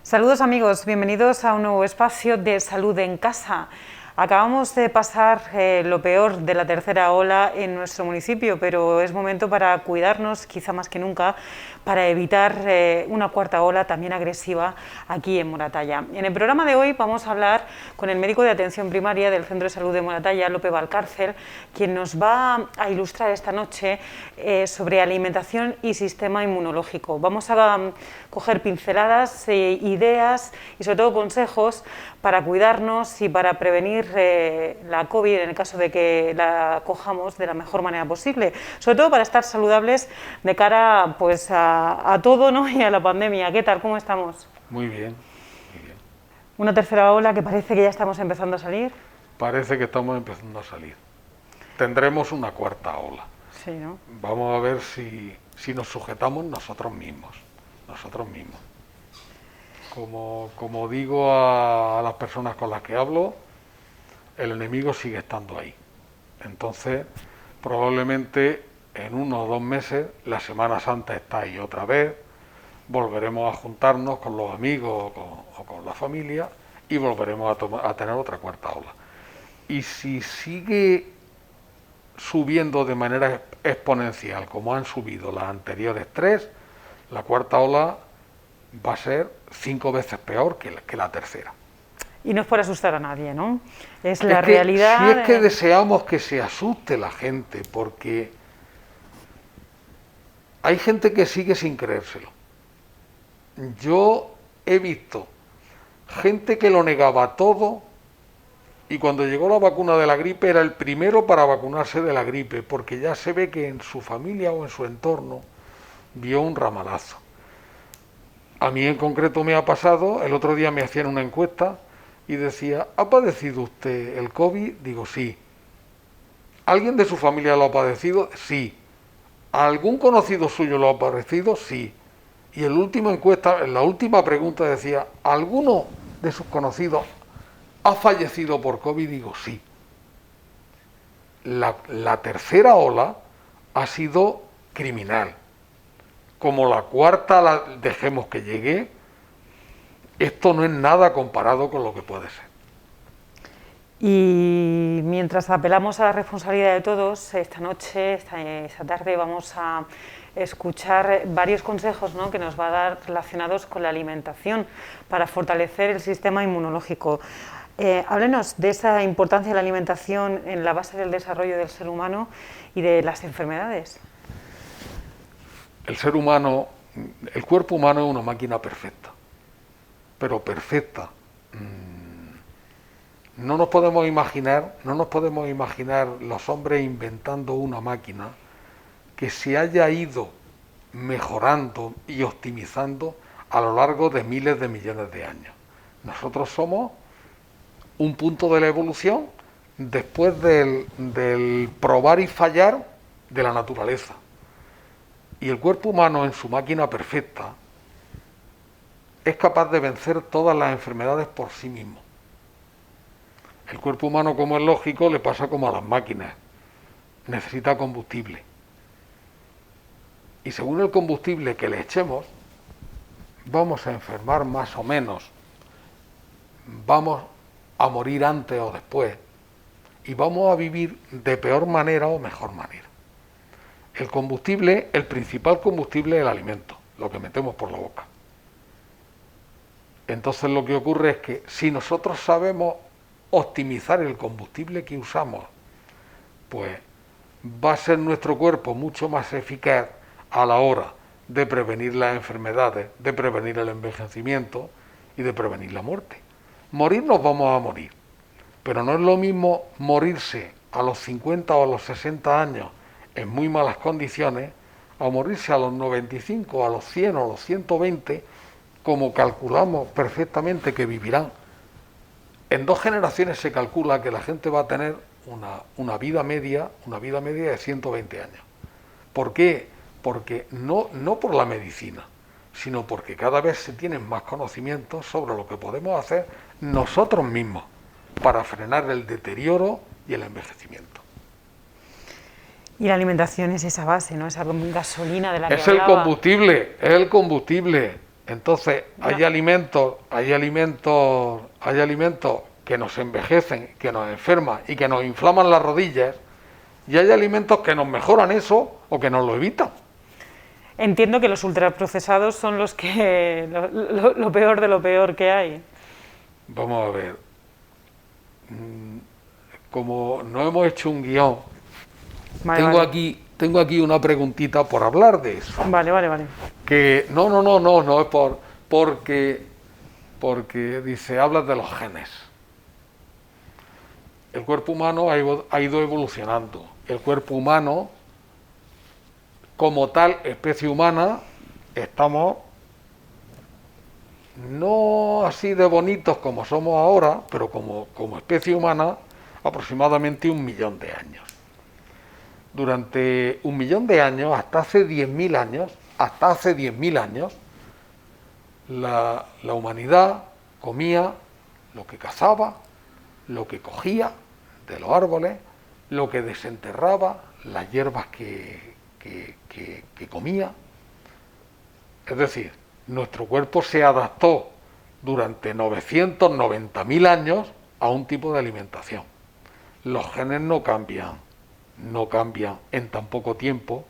Saludos amigos, bienvenidos a un nuevo espacio de Salud en Casa. Acabamos de pasar lo peor de la tercera ola en nuestro municipio, pero es momento para cuidarnos, quizá más que nunca, para evitar una cuarta ola también agresiva aquí en Moratalla. En el programa de hoy vamos a hablar con el médico de atención primaria del Centro de Salud de Moratalla, Lope Valcárcel, quien nos va a ilustrar esta noche sobre alimentación y sistema inmunológico. Vamos a coger pinceladas, ideas y sobre todo consejos para cuidarnos y para prevenir la COVID en el caso de que la cojamos de la mejor manera posible, sobre todo para estar saludables de cara pues a todo, ¿no? Y a la pandemia. ¿Qué tal? ¿Cómo estamos? Muy bien, muy bien. Una tercera ola que parece que ya estamos empezando a salir. Parece que estamos empezando a salir. Tendremos una cuarta ola. Sí, ¿no? Vamos a ver si nos sujetamos nosotros mismos. Como digo a las personas con las que hablo, el enemigo sigue estando ahí. Entonces, probablemente en 1 o 2 meses, la Semana Santa está ahí otra vez, volveremos a juntarnos con los amigos o con la familia y volveremos a tener otra cuarta ola. Y si sigue subiendo de manera exponencial, como han subido las anteriores 3, la cuarta ola va a ser 5 veces peor que la tercera. Y no es por asustar a nadie, ¿no? Es la realidad. Si es que deseamos que se asuste la gente, porque hay gente que sigue sin creérselo. Yo he visto gente que lo negaba todo y cuando llegó la vacuna de la gripe era el primero para vacunarse de la gripe, porque ya se ve que en su familia o en su entorno vio un ramalazo. A mí en concreto me ha pasado, el otro día me hacían una encuesta y decía, ¿ha padecido usted el COVID? Digo, sí. ¿Alguien de su familia lo ha padecido? Sí. ¿Algún conocido suyo lo ha padecido? Sí. Y en la última pregunta decía, ¿alguno de sus conocidos ha fallecido por COVID? Digo, sí. La tercera ola ha sido criminal. Como la cuarta la dejemos que llegue, esto no es nada comparado con lo que puede ser. Y mientras apelamos a la responsabilidad de todos, esta noche, esta tarde, vamos a escuchar varios consejos, ¿no?, que nos va a dar relacionados con la alimentación para fortalecer el sistema inmunológico. Háblenos de esa importancia de la alimentación en la base del desarrollo del ser humano y de las enfermedades. El cuerpo humano es una máquina perfecta, pero perfecta. No nos podemos imaginar los hombres inventando una máquina que se haya ido mejorando y optimizando a lo largo de miles de millones de años. Nosotros somos un punto de la evolución después del probar y fallar de la naturaleza. Y el cuerpo humano en su máquina perfecta es capaz de vencer todas las enfermedades por sí mismo. El cuerpo humano, como es lógico, le pasa como a las máquinas. Necesita combustible. Y según el combustible que le echemos, vamos a enfermar más o menos. Vamos a morir antes o después. Y vamos a vivir de peor manera o mejor manera. El principal combustible es el alimento, lo que metemos por la boca. Entonces lo que ocurre es que si nosotros sabemos optimizar el combustible que usamos, pues va a ser nuestro cuerpo mucho más eficaz a la hora de prevenir las enfermedades, de prevenir el envejecimiento y de prevenir la muerte. Morir nos vamos a morir, pero no es lo mismo morirse a los 50 o a los 60 años en muy malas condiciones a morirse a los 95, a los 100 o a los 120, como calculamos perfectamente que vivirán. En 2 generaciones se calcula que la gente va a tener una vida media de 120 años. ¿Por qué? Porque no por la medicina, sino porque cada vez se tienen más conocimientos sobre lo que podemos hacer nosotros mismos para frenar el deterioro y el envejecimiento. Y la alimentación es esa base, ¿no?, esa gasolina de la que Es hablaba. el combustible. Entonces, hay alimentos que nos envejecen, que nos enferman y que nos inflaman las rodillas, y hay alimentos que nos mejoran eso o que nos lo evitan. Entiendo que los ultraprocesados son los que lo peor de lo peor que hay. Vamos a ver. Como no hemos hecho un guión, tengo aquí una preguntita por hablar de eso. Vale. Que no es porque dice, hablas de los genes. El cuerpo humano ha ido evolucionando. El cuerpo humano, como tal especie humana, estamos no así de bonitos como somos ahora, pero como especie humana, aproximadamente 1 millón de años. Durante 1 millón de años, hasta hace 10.000 años, la humanidad comía lo que cazaba, lo que cogía de los árboles, lo que desenterraba, las hierbas que comía. Es decir, nuestro cuerpo se adaptó durante 990.000 años a un tipo de alimentación. Los genes no cambian en tan poco tiempo,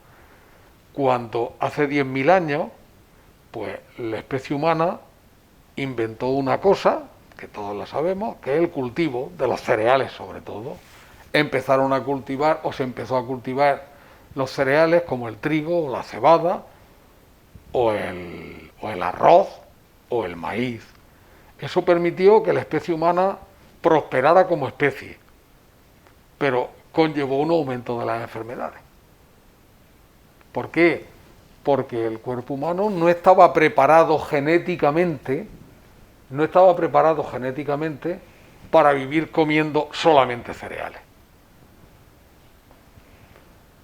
cuando hace 10.000 años, pues la especie humana inventó una cosa, que todos la sabemos, que es el cultivo de los cereales sobre todo. Se empezó a cultivar los cereales como el trigo o la cebada, o el arroz o el maíz. Eso permitió que la especie humana prosperara como especie, pero conllevó un aumento de las enfermedades. ¿Por qué? Porque el cuerpo humano no estaba preparado genéticamente para vivir comiendo solamente cereales.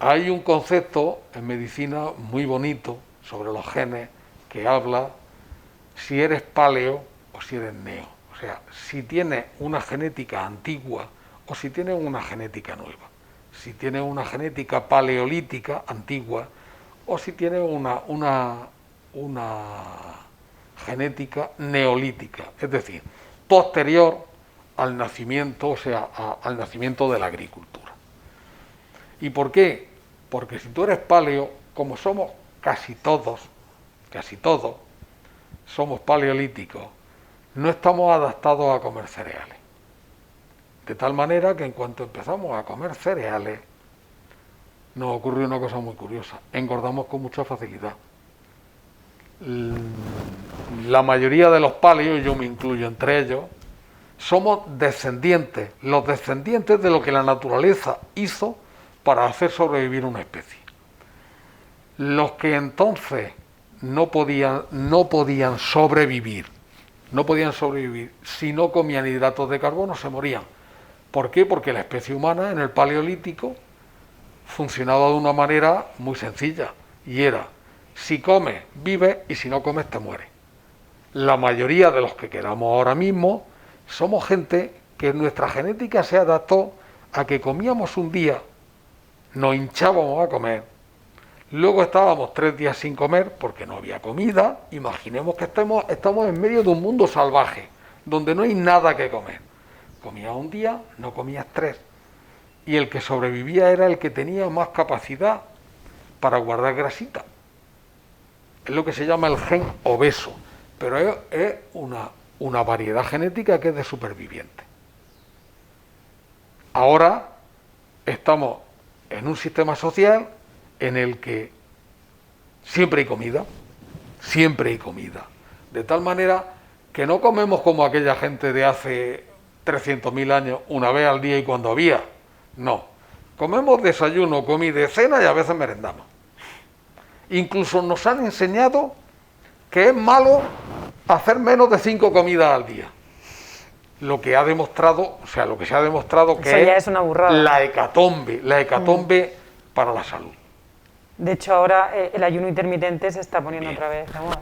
Hay un concepto en medicina muy bonito sobre los genes que habla si eres paleo o si eres neo. O sea, si tienes una genética antigua o si tienes una genética nueva. Si tienes una genética paleolítica antigua o si tienes una genética neolítica, es decir, posterior al nacimiento, o sea, al nacimiento de la agricultura. ¿Y por qué? Porque si tú eres paleo, como somos casi todos, somos paleolíticos, no estamos adaptados a comer cereales. De tal manera que en cuanto empezamos a comer cereales, nos ocurre una cosa muy curiosa, engordamos con mucha facilidad. La mayoría de los paleos, yo me incluyo entre ellos, somos los descendientes de lo que la naturaleza hizo para hacer sobrevivir una especie. Los que entonces no podían sobrevivir si no comían hidratos de carbono, se morían. ¿Por qué? Porque la especie humana en el Paleolítico funcionaba de una manera muy sencilla, y era, si comes, vives, y si no comes, te mueres. La mayoría de los que quedamos ahora mismo somos gente que nuestra genética se adaptó a que comíamos un día, nos hinchábamos a comer, luego estábamos 3 días sin comer porque no había comida. Imaginemos que estamos en medio de un mundo salvaje, donde no hay nada que comer. Comías un día, no comías 3. Y el que sobrevivía era el que tenía más capacidad para guardar grasita. Es lo que se llama el gen obeso, pero es una variedad genética que es de superviviente. Ahora estamos en un sistema social en el que siempre hay comida, de tal manera que no comemos como aquella gente de hace 300.000 años, una vez al día y cuando había. No, comemos desayuno, comida y cena, y a veces merendamos. Incluso nos han enseñado que es malo hacer menos de 5 comidas al día. Lo que se ha demostrado que eso ya es una burrada. la hecatombe para la salud. De hecho, ahora el ayuno intermitente se está poniendo otra vez de moda.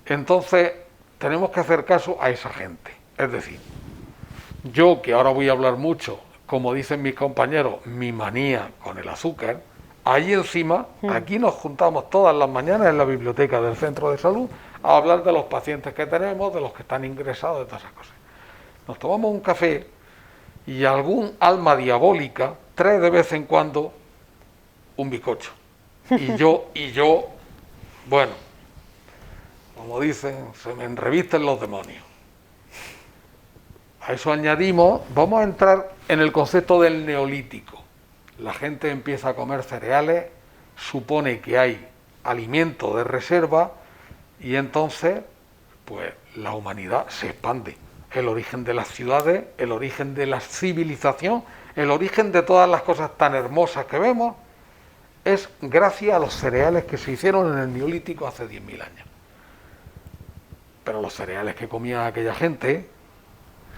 Entonces, tenemos que hacer caso a esa gente. Es decir, yo, que ahora voy a hablar mucho, como dicen mis compañeros, mi manía con el azúcar, ahí encima, aquí nos juntamos todas las mañanas en la biblioteca del centro de salud, a hablar de los pacientes que tenemos, de los que están ingresados, de todas esas cosas. Nos tomamos un café y algún alma diabólica trae de vez en cuando un bizcocho. Y yo, bueno, como dicen, se me enrevisten los demonios. A eso añadimos, vamos a entrar en el concepto del neolítico. La gente empieza a comer cereales, supone que hay alimento de reserva y entonces, pues la humanidad se expande. El origen de las ciudades, el origen de la civilización, el origen de todas las cosas tan hermosas que vemos, es gracias a los cereales que se hicieron en el Neolítico hace 10.000 años. Pero los cereales que comía aquella gente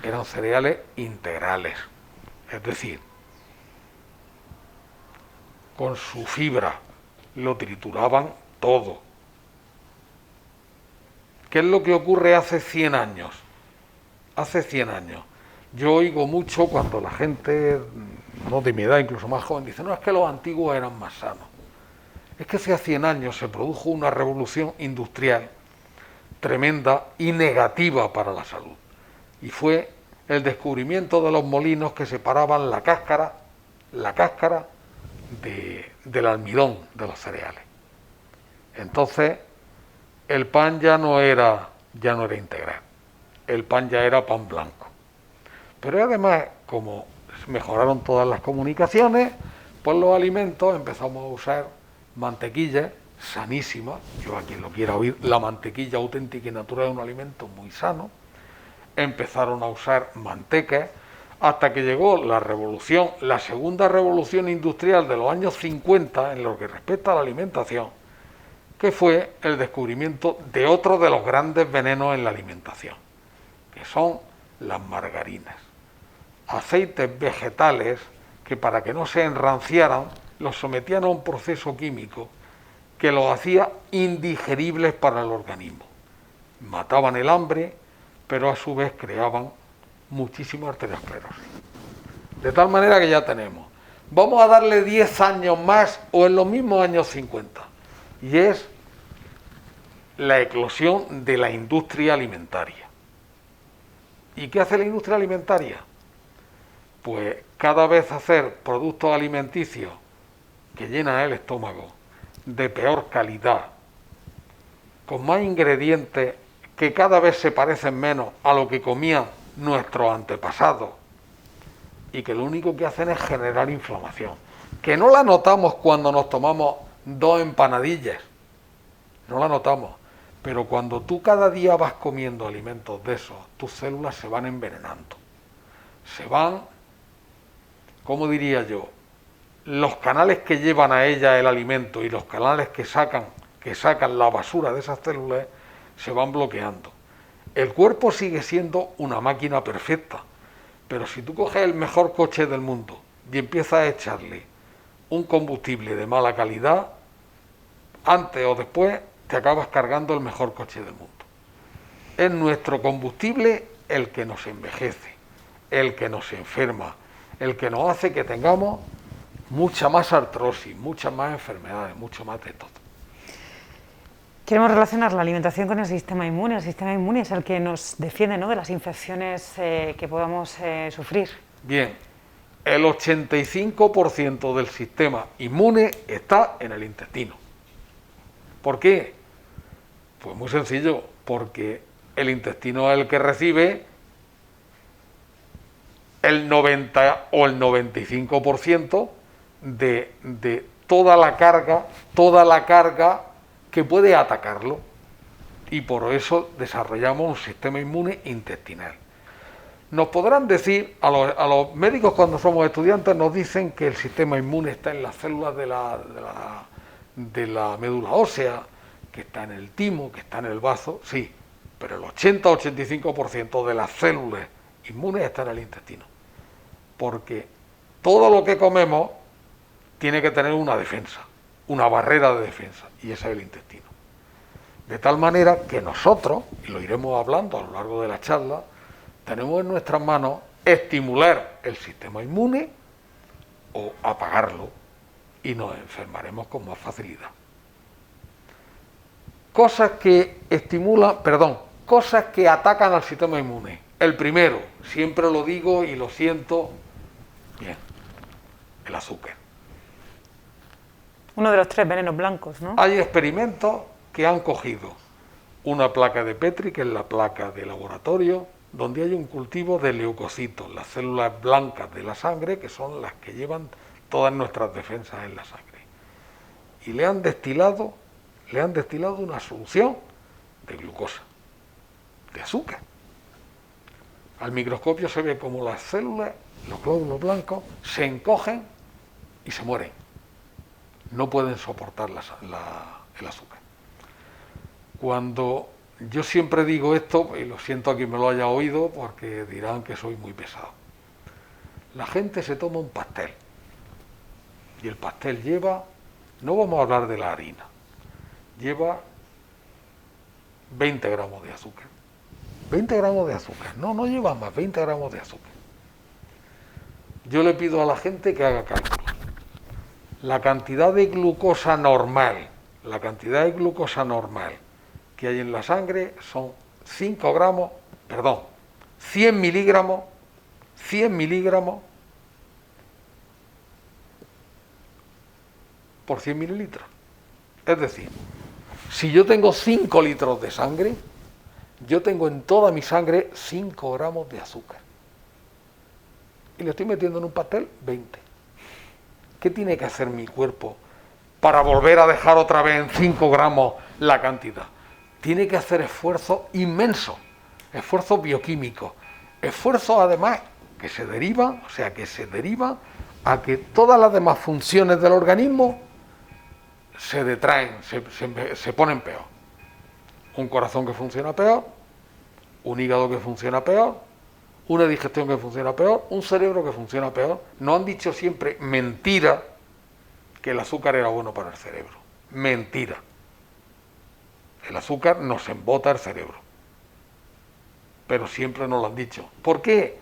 eran cereales integrales, es decir, con su fibra, lo trituraban todo. ¿Qué es lo que ocurre hace 100 años? Hace 100 años. Yo oigo mucho cuando la gente, no de mi edad, incluso más joven, dice, no, es que los antiguos eran más sanos. Es que hace 100 años se produjo una revolución industrial tremenda y negativa para la salud. Y fue el descubrimiento de los molinos que separaban la cáscara del almidón de los cereales. Entonces, el pan ya no era integral. El pan ya era pan blanco. Pero además, como mejoraron todas las comunicaciones, pues los alimentos empezamos a usar mantequilla sanísima. Yo a quien lo quiera oír, la mantequilla auténtica y natural es un alimento muy sano. Empezaron a usar manteca hasta que llegó la segunda revolución industrial de los años 50 en lo que respecta a la alimentación, que fue el descubrimiento de otro de los grandes venenos en la alimentación, que son las margarinas. Aceites vegetales que para que no se enranciaran los sometían a un proceso químico que los hacía indigeribles para el organismo. Mataban el hambre, pero a su vez creaban muchísima arteriosclerosis. De tal manera que ya tenemos. Vamos a darle 10 años más o en los mismos años 50. Y es la eclosión de la industria alimentaria. ¿Y qué hace la industria alimentaria? Pues cada vez hacer productos alimenticios que llenan el estómago de peor calidad, con más ingredientes que cada vez se parecen menos a lo que comían nuestros antepasados y que lo único que hacen es generar inflamación, que no la notamos cuando nos tomamos 2 empanadillas, no la notamos, pero cuando tú cada día vas comiendo alimentos de esos, tus células se van envenenando, se van, ¿cómo diría yo? Los canales que llevan a ella el alimento y los canales que sacan la basura de esas células se van bloqueando. El cuerpo sigue siendo una máquina perfecta, pero si tú coges el mejor coche del mundo y empiezas a echarle un combustible de mala calidad, antes o después te acabas cargando el mejor coche del mundo. Es nuestro combustible el que nos envejece, el que nos enferma, el que nos hace que tengamos mucha más artrosis, muchas más enfermedades, mucho más de todo. Queremos relacionar la alimentación con el sistema inmune. El sistema inmune es el que nos defiende, ¿no?, de las infecciones que podamos sufrir. Bien, el 85% del sistema inmune está en el intestino. ¿Por qué? Pues muy sencillo, porque el intestino es el que recibe el 90 o el 95% de toda la carga que puede atacarlo, y por eso desarrollamos un sistema inmune intestinal. Nos podrán decir, a los médicos cuando somos estudiantes nos dicen que el sistema inmune está en las células de la médula ósea, que está en el timo, que está en el bazo, sí, pero el 80-85% de las células inmunes está en el intestino, porque todo lo que comemos tiene que tener una defensa, una barrera de defensa, y ese es el intestino. De tal manera que nosotros, y lo iremos hablando a lo largo de la charla, tenemos en nuestras manos estimular el sistema inmune o apagarlo, y nos enfermaremos con más facilidad. Cosas que estimulan, perdón, cosas que atacan al sistema inmune. El primero, siempre lo digo y lo siento, bien, el azúcar. Uno de los 3 venenos blancos, ¿no? Hay experimentos que han cogido una placa de Petri, que es la placa de laboratorio, donde hay un cultivo de leucocitos, las células blancas de la sangre, que son las que llevan todas nuestras defensas en la sangre. Y le han destilado una solución de glucosa, de azúcar. Al microscopio se ve como las células, los glóbulos blancos, se encogen y se mueren. No pueden soportar el azúcar. Cuando yo siempre digo esto, y lo siento a quien me lo haya oído, porque dirán que soy muy pesado. La gente se toma un pastel, y el pastel lleva, no vamos a hablar de la harina, lleva 20 gramos de azúcar. 20 gramos de azúcar, no lleva más, 20 gramos de azúcar. Yo le pido a la gente que haga cálculos. La cantidad de glucosa normal, que hay en la sangre son 100 miligramos por 100 mililitros. Es decir, si yo tengo 5 litros de sangre, yo tengo en toda mi sangre 5 gramos de azúcar. Y le estoy metiendo en un pastel 20. ¿Qué tiene que hacer mi cuerpo para volver a dejar otra vez en 5 gramos la cantidad? Tiene que hacer esfuerzo inmenso, esfuerzo bioquímico, esfuerzo además que se deriva a que todas las demás funciones del organismo se detraen, se ponen peor. Un corazón que funciona peor, un hígado que funciona peor, una digestión que funciona peor, un cerebro que funciona peor. No han dicho siempre mentira que el azúcar era bueno para el cerebro. Mentira. El azúcar nos embota el cerebro. Pero siempre nos lo han dicho. ¿Por qué?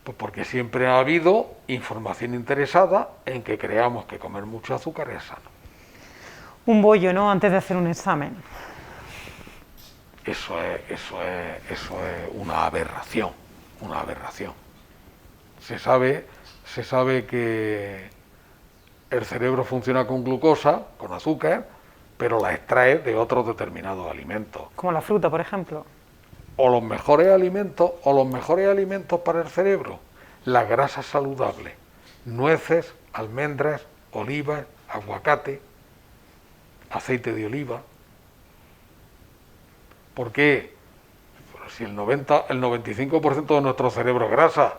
Pues porque siempre ha habido información interesada en que creamos que comer mucho azúcar es sano. Un bollo, ¿no? Antes de hacer un examen. Eso es una aberración. Se sabe que el cerebro funciona con glucosa, con azúcar, pero la extrae de otros determinados alimentos. Como la fruta, por ejemplo. O los mejores alimentos para el cerebro, la grasa saludable, nueces, almendras, olivas, aguacate, aceite de oliva. ¿Por qué? Si el 95% de nuestro cerebro es grasa,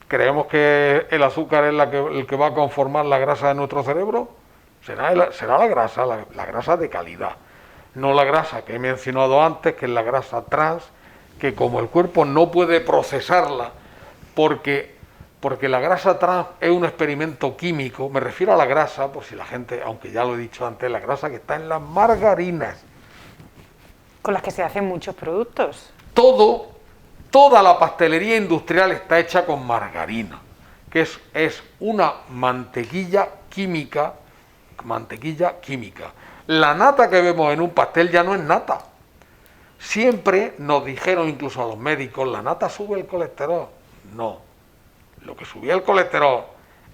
¿creemos que el azúcar es el que va a conformar la grasa de nuestro cerebro? Será la grasa de calidad, no la grasa que he mencionado antes, que es la grasa trans, que como el cuerpo no puede procesarla, porque la grasa trans es un experimento químico. Me refiero a la grasa, pues si la gente, aunque ya lo he dicho antes, la grasa que está en las margarinas. Con las que se hacen muchos productos. Toda la pastelería industrial está hecha con margarina, que es una mantequilla química. La nata que vemos en un pastel ya no es nata. Siempre nos dijeron, incluso a los médicos, la nata sube el colesterol. No, lo que subía el colesterol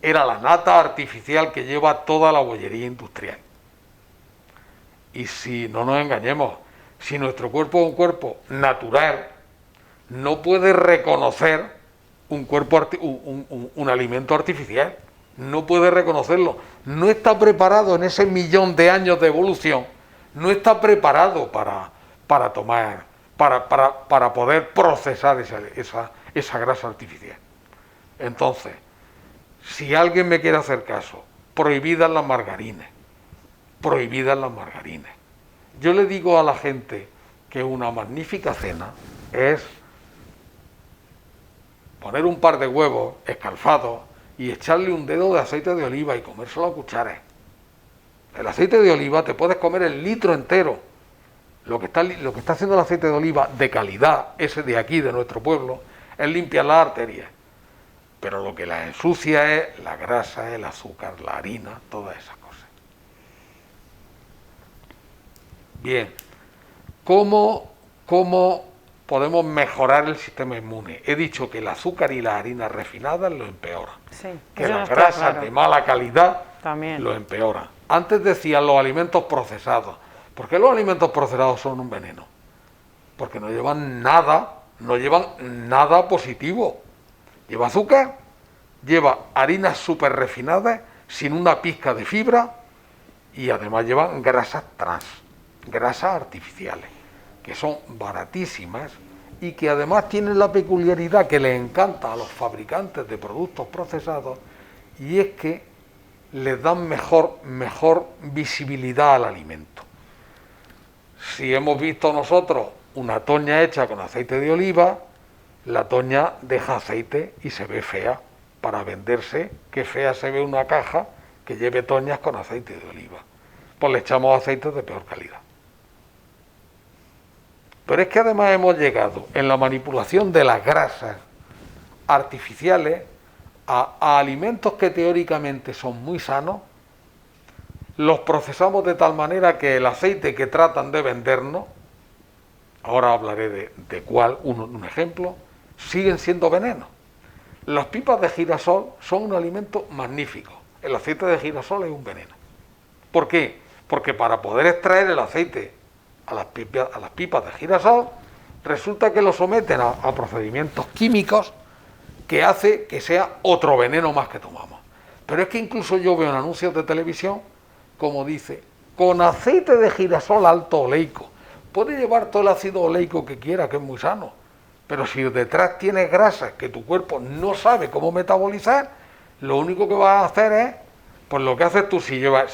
era la nata artificial que lleva toda la bollería industrial. Y si no nos engañemos, si nuestro cuerpo es un cuerpo natural, no puede reconocer un alimento artificial. No puede reconocerlo. No está preparado en ese millón de años de evolución. No está preparado para tomar, para poder procesar esa grasa artificial. Entonces, si alguien me quiere hacer caso, prohibidas las margarinas. Yo le digo a la gente que una magnífica cena es poner un par de huevos escalfados y echarle un dedo de aceite de oliva y comérselo a cucharas. El aceite de oliva te puedes comer el litro entero. Lo que está haciendo el aceite de oliva de calidad, ese de aquí, de nuestro pueblo, es limpiar las arterias. Pero lo que la ensucia es la grasa, el azúcar, la harina, todas esas cosas. Bien, ¿cómo podemos mejorar el sistema inmune? He dicho que el azúcar y las harinas refinadas lo empeoran. Sí, Que eso las no está grasas claro. de mala calidad También. lo empeoran. Antes decían los alimentos procesados. ¿Por qué los alimentos procesados son un veneno? Porque no llevan nada positivo. Lleva azúcar, lleva harinas súper refinadas, sin una pizca de fibra, y además llevan grasas trans, grasas artificiales, que son baratísimas y que además tienen la peculiaridad que les encanta a los fabricantes de productos procesados, y es que les dan mejor visibilidad al alimento. Si hemos visto nosotros una toña hecha con aceite de oliva, la toña deja aceite y se ve fea. Para venderse, qué fea se ve una caja que lleve toñas con aceite de oliva. Pues le echamos aceites de peor calidad. Pero es que además hemos llegado en la manipulación de las grasas artificiales a alimentos que teóricamente son muy sanos, los procesamos de tal manera que el aceite que tratan de vendernos, ahora hablaré de cuál, un ejemplo, siguen siendo venenos. Las pipas de girasol son un alimento magnífico. El aceite de girasol es un veneno. ¿Por qué? Porque para poder extraer el aceite a las pipas de girasol, resulta que lo someten a procedimientos químicos que hace que sea otro veneno más que tomamos. Pero es que incluso yo veo en anuncios de televisión como dice, con aceite de girasol alto oleico. Puede llevar todo el ácido oleico que quiera, que es muy sano, pero si detrás tienes grasas que tu cuerpo no sabe cómo metabolizar, lo único que vas a hacer es, pues lo que haces tú si llevas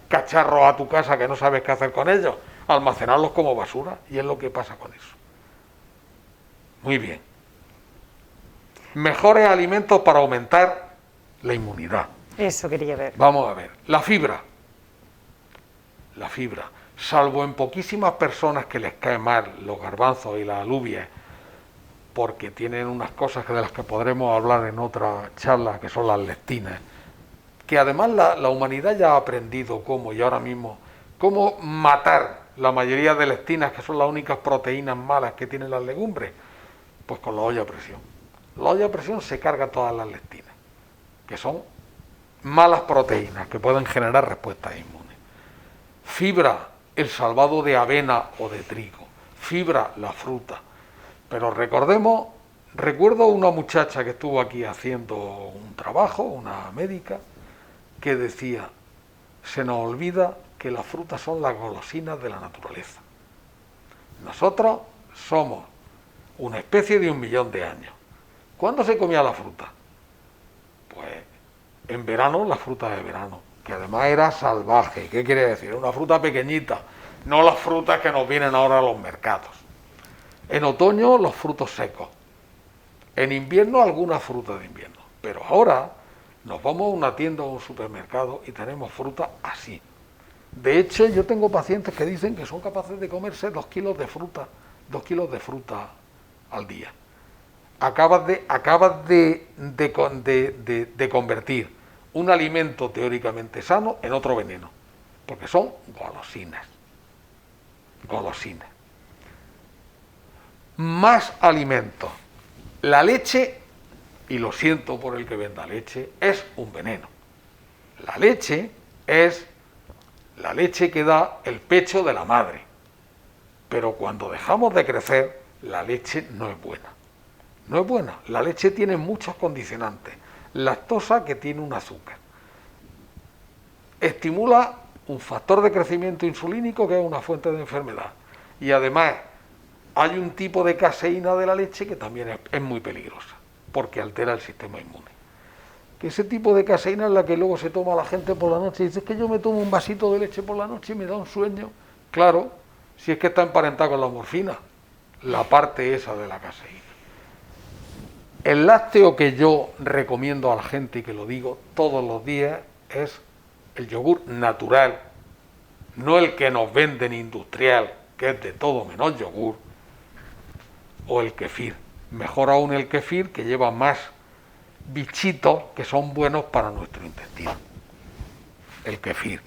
cacharros a tu casa que no sabes qué hacer con ellos, almacenarlos como basura, y es lo que pasa con eso. Muy bien. Mejores alimentos para aumentar la inmunidad. Eso quería ver. Vamos a ver, la fibra. La fibra, salvo en poquísimas personas que les cae mal los garbanzos y las alubias, porque tienen unas cosas de las que podremos hablar en otra charla, que son las lectinas, que además la humanidad ya ha aprendido cómo, y ahora mismo, cómo matar la mayoría de lectinas, que son las únicas proteínas malas que tienen las legumbres, pues con la olla a presión. La olla a presión se carga todas las lectinas, que son malas proteínas que pueden generar respuestas inmunes. Fibra, el salvado de avena o de trigo. Fibra, la fruta. Pero recuerdo una muchacha que estuvo aquí haciendo un trabajo, una médica, que decía, se nos olvida que las frutas son las golosinas de la naturaleza. Nosotros somos una especie de 1 millón de años. ¿Cuándo se comía la fruta? Pues en verano, la fruta de verano, que además era salvaje. ¿Qué quiere decir? Una fruta pequeñita, no las frutas que nos vienen ahora a los mercados. En otoño, los frutos secos. En invierno, algunas frutas de invierno. Pero ahora nos vamos a una tienda o a un supermercado y tenemos fruta así. De hecho, yo tengo pacientes que dicen que son capaces de comerse 2 kilos de fruta, 2 kilos de fruta al día. Acabas de convertir un alimento teóricamente sano en otro veneno, porque son golosinas. Golosinas. Más alimentos. La leche, y lo siento por el que venda leche, es un veneno. La leche es la leche que da el pecho de la madre. Pero cuando dejamos de crecer, la leche no es buena. No es buena. La leche tiene muchos condicionantes. Lactosa, que tiene un azúcar. Estimula un factor de crecimiento insulínico que es una fuente de enfermedad. Y además hay un tipo de caseína de la leche que también es muy peligrosa, porque altera el sistema inmune. Que ese tipo de caseína es la que luego se toma la gente por la noche y dice, es que yo me tomo un vasito de leche por la noche y me da un sueño. Claro, si es que está emparentada con la morfina, la parte esa de la caseína. El lácteo que yo recomiendo a la gente y que lo digo todos los días es el yogur natural, no el que nos venden industrial, que es de todo menos yogur, o el kefir. Mejor aún el kefir, que lleva más bichitos que son buenos para nuestro intestino. El kefir.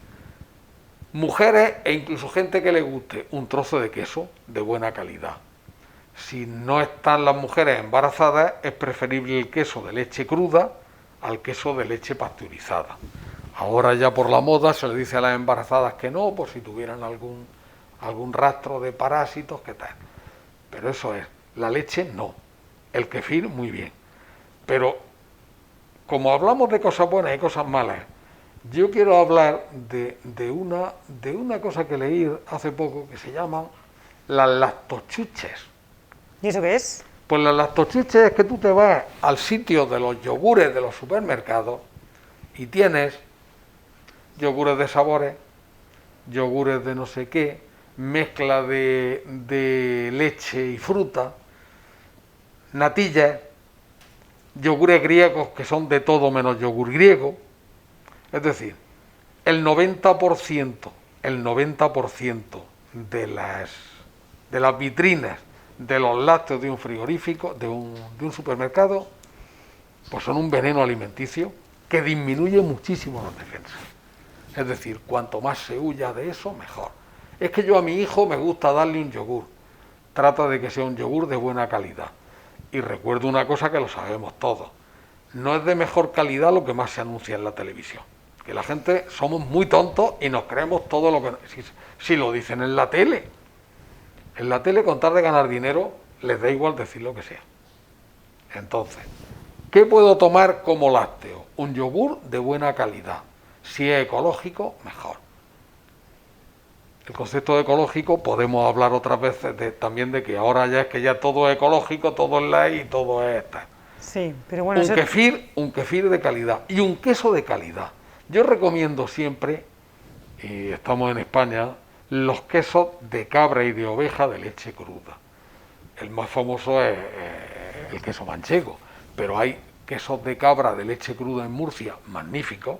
Mujeres e incluso gente que le guste un trozo de queso de buena calidad. Si no están las mujeres embarazadas, es preferible el queso de leche cruda al queso de leche pasteurizada. Ahora ya por la moda se le dice a las embarazadas que no, por si tuvieran algún rastro de parásitos, ¿qué tal? Pero eso es, la leche no, el kefir muy bien. Pero como hablamos de cosas buenas y cosas malas, yo quiero hablar de una cosa que leí hace poco que se llaman las lactochuches. ¿Y eso qué es? Pues las lactochuches es que tú te vas al sitio de los yogures de los supermercados y tienes yogures de sabores, yogures de no sé qué, mezcla de leche y fruta, natillas, yogures griegos que son de todo menos yogur griego. Es decir, el 90% de las vitrinas de los lácteos de un frigorífico, de un supermercado, pues son un veneno alimenticio que disminuye muchísimo las defensas. Es decir, cuanto más se huya de eso, mejor. Es que yo a mi hijo me gusta darle un yogur. Trata de que sea un yogur de buena calidad. Y recuerdo una cosa que lo sabemos todos. No es de mejor calidad lo que más se anuncia en la televisión. Que la gente somos muy tontos y nos creemos todo lo que... Si lo dicen en la tele. En la tele, con tal de ganar dinero, les da igual decir lo que sea. Entonces, ¿qué puedo tomar como lácteo? Un yogur de buena calidad. Si es ecológico, mejor. El concepto de ecológico podemos hablar otras veces también de que ahora ya es que ya todo es ecológico, todo es ley y todo es esta. Sí, pero bueno... Un kefir de calidad y un queso de calidad. Yo recomiendo siempre, y estamos en España, los quesos de cabra y de oveja de leche cruda. El más famoso es el queso manchego, pero hay quesos de cabra de leche cruda en Murcia, magníficos,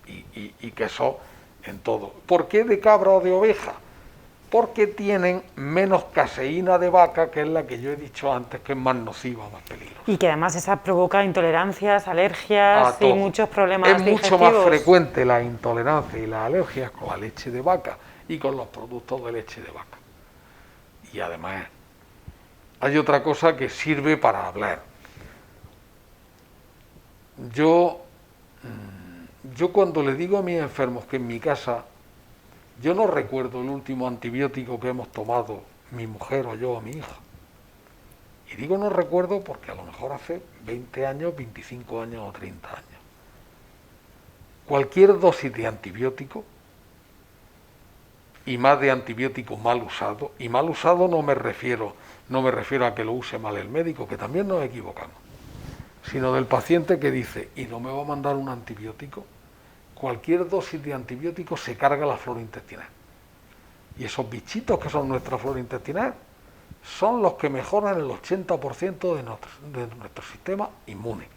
y quesos en todo. ¿Por qué de cabra o de oveja? Porque tienen menos caseína de vaca, que es la que yo he dicho antes, que es más nociva, más peligrosa. Y que además esa provoca intolerancias, alergias y muchos problemas digestivos. Es mucho más frecuente la intolerancia y las alergias con la leche de vaca y con los productos de leche de vaca. Y además hay otra cosa que sirve para hablar. Yo cuando le digo a mis enfermos que en mi casa, yo no recuerdo el último antibiótico que hemos tomado mi mujer o yo o mi hija. Y digo no recuerdo porque a lo mejor hace 20 años, 25 años o 30 años. Cualquier dosis de antibiótico, y más de antibiótico mal usado, y mal usado no me refiero a que lo use mal el médico, que también nos equivocamos, sino del paciente que dice, ¿y no me va a mandar un antibiótico? Cualquier dosis de antibiótico se carga la flora intestinal. Y esos bichitos que son nuestra flora intestinal son los que mejoran el 80% de nuestro sistema inmune.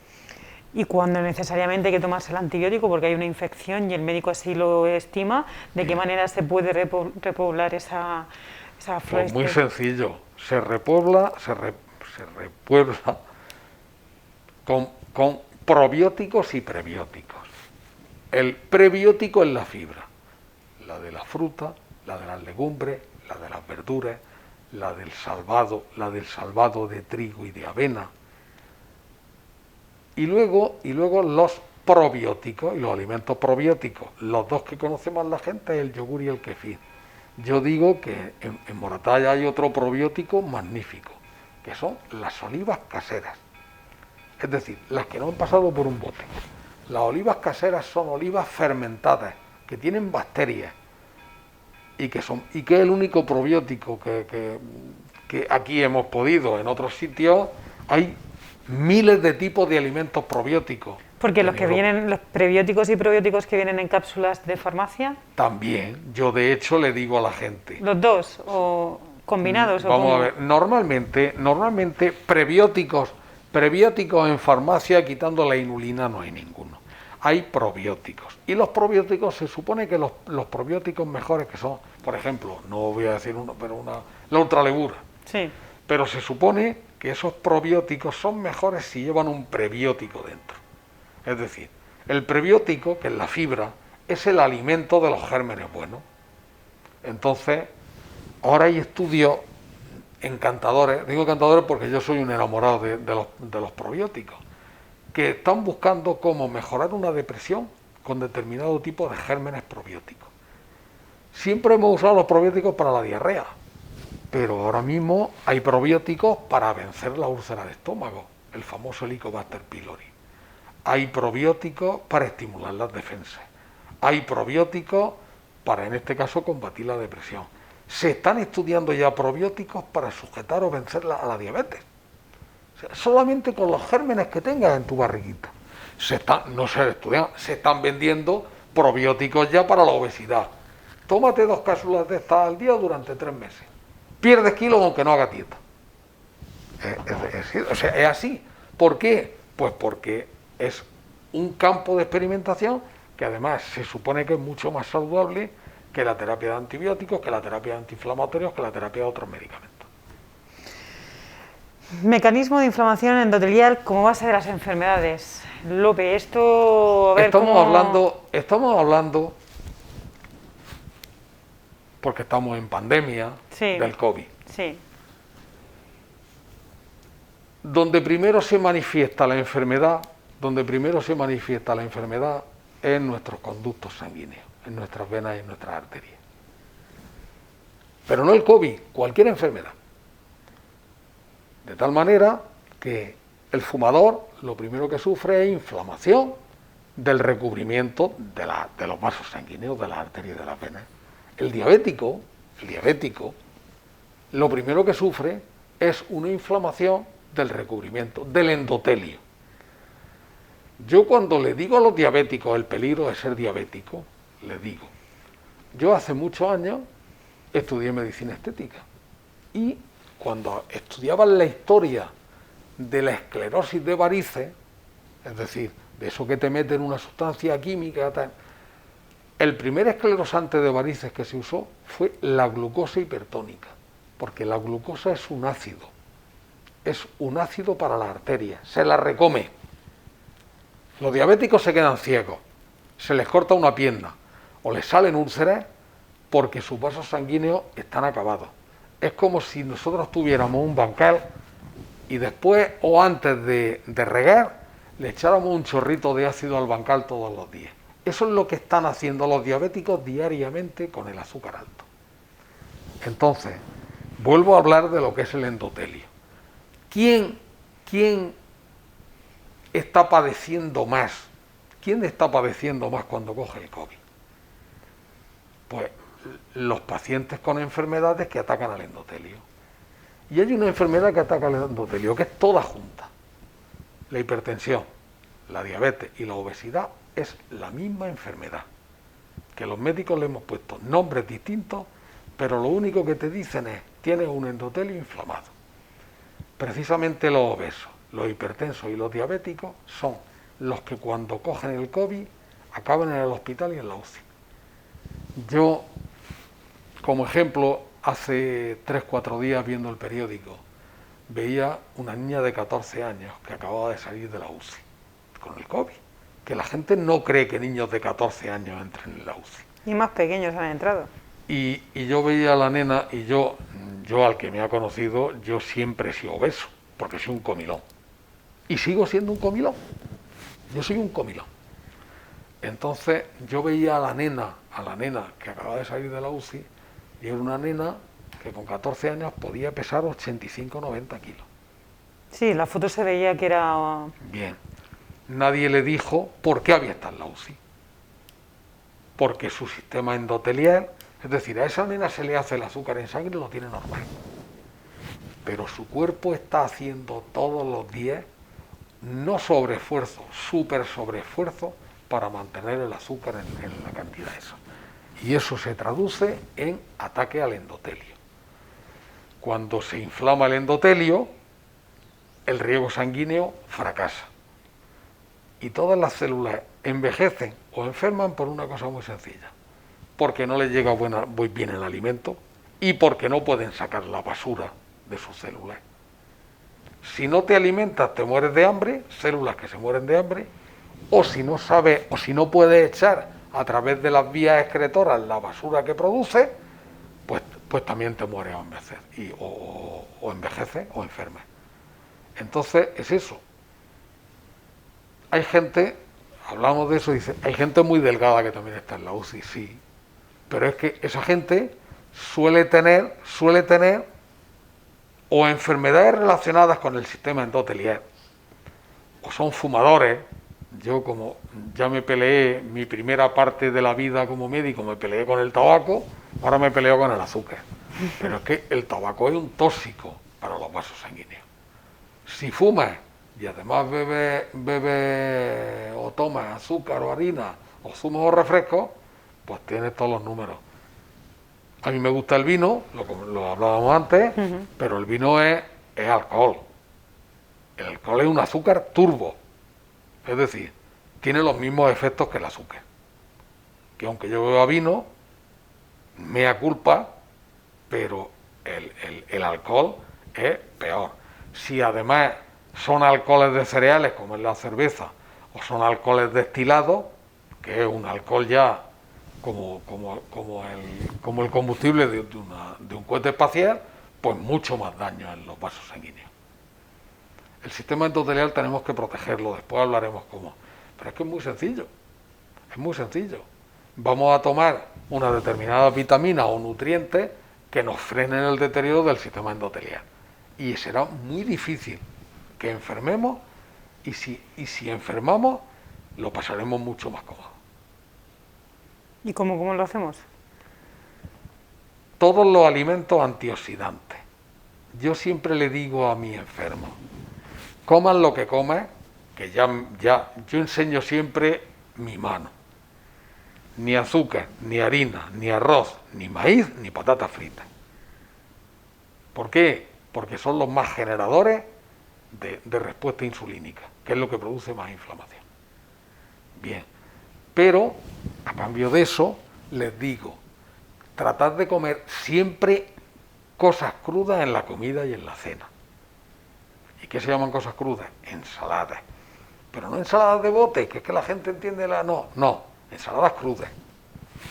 Y cuando necesariamente hay que tomarse el antibiótico porque hay una infección y el médico así lo estima, ¿de qué manera se puede repoblar esa flora? Pues muy sencillo, se repuebla con probióticos y prebióticos. El prebiótico es la fibra, la de la fruta, la de las legumbres, la de las verduras, la del salvado de trigo y de avena. Y luego los probióticos y los alimentos probióticos. Los dos que conocemos la gente es el yogur y el kefir. Yo digo que en Moratalla hay otro probiótico magnífico, que son las olivas caseras. Es decir, las que no han pasado por un bote. Las olivas caseras son olivas fermentadas, que tienen bacterias, y que es el único probiótico que aquí hemos podido. En otros sitios hay miles de tipos de alimentos probióticos. Porque los prebióticos y probióticos que vienen en cápsulas de farmacia. También, yo de hecho le digo a la gente. ¿Los dos o combinados? Vamos a ver, normalmente prebióticos en farmacia, quitando la inulina, no hay ninguno. Hay probióticos. Y los probióticos, se supone que los probióticos mejores que son, por ejemplo, no voy a decir uno, pero la ultralevura. Sí. Pero se supone que esos probióticos son mejores si llevan un prebiótico dentro. Es decir, el prebiótico, que es la fibra, es el alimento de los gérmenes buenos. Entonces, ahora hay estudios encantadores, digo encantadores porque yo soy un enamorado de los probióticos, que están buscando cómo mejorar una depresión con determinado tipo de gérmenes probióticos. Siempre hemos usado los probióticos para la diarrea, pero ahora mismo hay probióticos para vencer la úlcera de estómago, el famoso Helicobacter pylori. Hay probióticos para estimular las defensas. Hay probióticos para, en este caso, combatir la depresión. Se están estudiando ya probióticos para sujetar o vencer a la diabetes. O sea, solamente con los gérmenes que tengas en tu barriguita. No se estudian, se están vendiendo probióticos ya para la obesidad. Tómate 2 cápsulas de estas al día durante 3 meses. Pierdes kilos aunque no hagas dieta. Es así. ¿Por qué? Pues porque es un campo de experimentación que además se supone que es mucho más saludable que la terapia de antibióticos, que la terapia de antiinflamatorios, que la terapia de otros medicamentos. Mecanismo de inflamación endotelial como base de las enfermedades. Lope, esto... A ver, estamos hablando, porque estamos en pandemia, sí, del COVID. Sí. Donde primero se manifiesta la enfermedad es en nuestros conductos sanguíneos, en nuestras venas y en nuestras arterias. Pero no el COVID, cualquier enfermedad. De tal manera que el fumador lo primero que sufre es inflamación del recubrimiento de los vasos sanguíneos, de las arterias y de las venas. El diabético, lo primero que sufre es una inflamación del recubrimiento, del endotelio. Yo cuando le digo a los diabéticos el peligro de ser diabético, les digo, yo hace muchos años estudié medicina estética y cuando estudiaban la historia de la esclerosis de varices, es decir, de eso que te meten una sustancia química, tal, el primer esclerosante de varices que se usó fue la glucosa hipertónica, porque la glucosa es un ácido para las arterias, se la recome. Los diabéticos se quedan ciegos, se les corta una pierna o les salen úlceras porque sus vasos sanguíneos están acabados. Es como si nosotros tuviéramos un bancal y después o antes de regar le echáramos un chorrito de ácido al bancal todos los días. Eso es lo que están haciendo los diabéticos diariamente con el azúcar alto. Entonces, vuelvo a hablar de lo que es el endotelio. ¿Quién está padeciendo más? ¿Quién está padeciendo más cuando coge el COVID? Pues los pacientes con enfermedades que atacan al endotelio. Y hay una enfermedad que ataca al endotelio, que es toda junta. La hipertensión, la diabetes y la obesidad es la misma enfermedad. Que los médicos le hemos puesto nombres distintos, pero lo único que te dicen es, tienes un endotelio inflamado. Precisamente los obesos, los hipertensos y los diabéticos son los que cuando cogen el COVID acaban en el hospital y en la UCI. Yo, como ejemplo, hace 3-4 días viendo el periódico, veía una niña de 14 años que acababa de salir de la UCI con el COVID. Que la gente no cree que niños de 14 años entren en la UCI. Y más pequeños han entrado. Y yo veía a la nena y yo al que me ha conocido, yo siempre he sido obeso, porque soy un comilón. Y sigo siendo un comilón. Yo soy un comilón. Entonces yo veía a la nena que acaba de salir de la UCI, y era una nena que con 14 años podía pesar 85-90 kilos. Sí, la foto se veía que era... Bien. Nadie le dijo por qué había estado en la UCI. Porque su sistema endotelial, es decir, a esa nena se le hace el azúcar en sangre y lo tiene normal. Pero su cuerpo está haciendo todos los días, no sobreesfuerzo, súper sobreesfuerzo, para mantener el azúcar en la cantidad esa. Y eso se traduce en ataque al endotelio. Cuando se inflama el endotelio, el riego sanguíneo fracasa. Y todas las células envejecen o enferman por una cosa muy sencilla. Porque no les llega bien el alimento y porque no pueden sacar la basura de sus células. Si no te alimentas, te mueres de hambre, células que se mueren de hambre, o si no sabes, o si no puedes echar a través de las vías excretoras la basura que produce, pues también te mueres o envejeces o enfermes. Entonces es eso. Hay gente, hablamos de eso, dice, hay gente muy delgada que también está en la UCI, sí, pero es que esa gente suele tener o enfermedades relacionadas con el sistema endotelial, o son fumadores. Yo, como ya me peleé mi primera parte de la vida como médico, me peleé con el tabaco, ahora me peleo con el azúcar. Pero es que el tabaco es un tóxico para los vasos sanguíneos. Si fumas y además bebes o tomas azúcar o harina o zumos o refrescos, pues tienes todos los números. A mí me gusta el vino, lo hablábamos antes, pero el vino es alcohol. El alcohol es un azúcar turbo. Es decir, tiene los mismos efectos que el azúcar. Que aunque yo beba vino, mea culpa, pero el alcohol es peor. Si además son alcoholes de cereales, como es la cerveza, o son alcoholes destilados, que es un alcohol ya como el combustible de un cohete espacial, pues mucho más daño en los vasos sanguíneos. El sistema endotelial tenemos que protegerlo, después hablaremos cómo. Pero es que es muy sencillo. Vamos a tomar una determinada vitamina o nutriente que nos frenen el deterioro del sistema endotelial. Y será muy difícil que enfermemos, y si enfermamos, lo pasaremos mucho más cómodo. ¿Y cómo lo hacemos? Todos los alimentos antioxidantes. Yo siempre le digo a mis enfermos, coman lo que coman, que yo enseño siempre mi mano. Ni azúcar, ni harina, ni arroz, ni maíz, ni patatas fritas. ¿Por qué? Porque son los más generadores de respuesta insulínica, que es lo que produce más inflamación. Bien, pero a cambio de eso les digo, tratad de comer siempre cosas crudas en la comida y en la cena. ¿Y qué se llaman cosas crudas? Ensaladas. Pero no ensaladas de bote, que es que la gente entiende no, ensaladas crudas.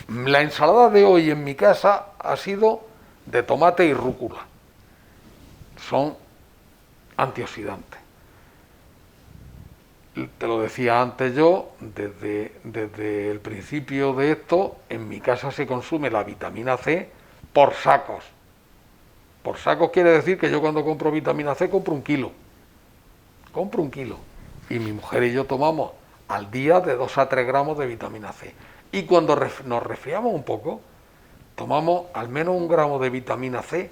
La ensalada de hoy en mi casa ha sido de tomate y rúcula. Son antioxidantes. Te lo decía antes yo, desde el principio de esto, en mi casa se consume la vitamina C por sacos. Por sacos quiere decir que yo cuando compro vitamina C compro 1 kilo. Compro 1 kilo. Y mi mujer y yo tomamos al día de 2 a 3 gramos de vitamina C. Y cuando nos resfriamos un poco, tomamos al menos 1 gramo de vitamina C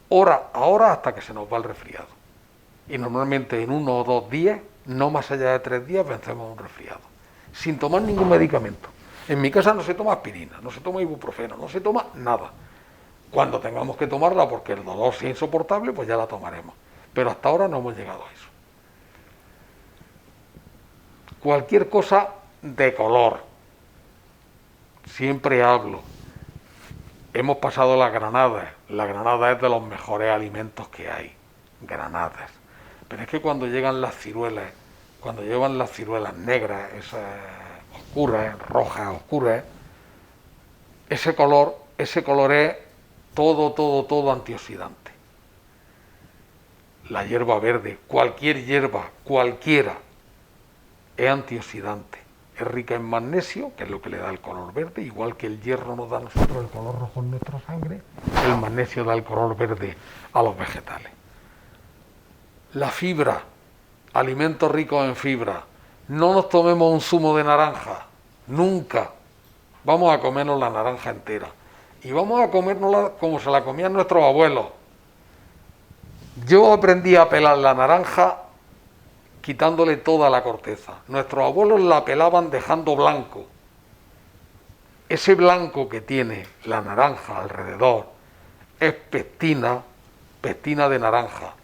hora a hora hasta que se nos va el resfriado. Y normalmente en 1 o 2 días, no más allá de 3 días, vencemos un resfriado. Sin tomar ningún medicamento. En mi casa no se toma aspirina, no se toma ibuprofeno, no se toma nada. Cuando tengamos que tomarla porque el dolor sea insoportable, pues ya la tomaremos. Pero hasta ahora no hemos llegado a eso. Cualquier cosa de color. Siempre hablo. Hemos pasado la granada. La granada es de los mejores alimentos que hay. Granadas. Pero es que cuando llegan las ciruelas, cuando llevan las ciruelas negras, esas oscuras, rojas, oscuras, ese color es todo antioxidante. La hierba verde, cualquier hierba, cualquiera, es antioxidante. Es rica en magnesio, que es lo que le da el color verde, igual que el hierro nos da a nosotros el color rojo en nuestra sangre, el magnesio da el color verde a los vegetales. La fibra, alimentos ricos en fibra. No nos tomemos un zumo de naranja, nunca. Vamos a comernos la naranja entera. Y vamos a comérnosla como se la comían nuestros abuelos. Yo aprendí a pelar la naranja quitándole toda la corteza. Nuestros abuelos la pelaban dejando blanco. Ese blanco que tiene la naranja alrededor es pectina de naranja.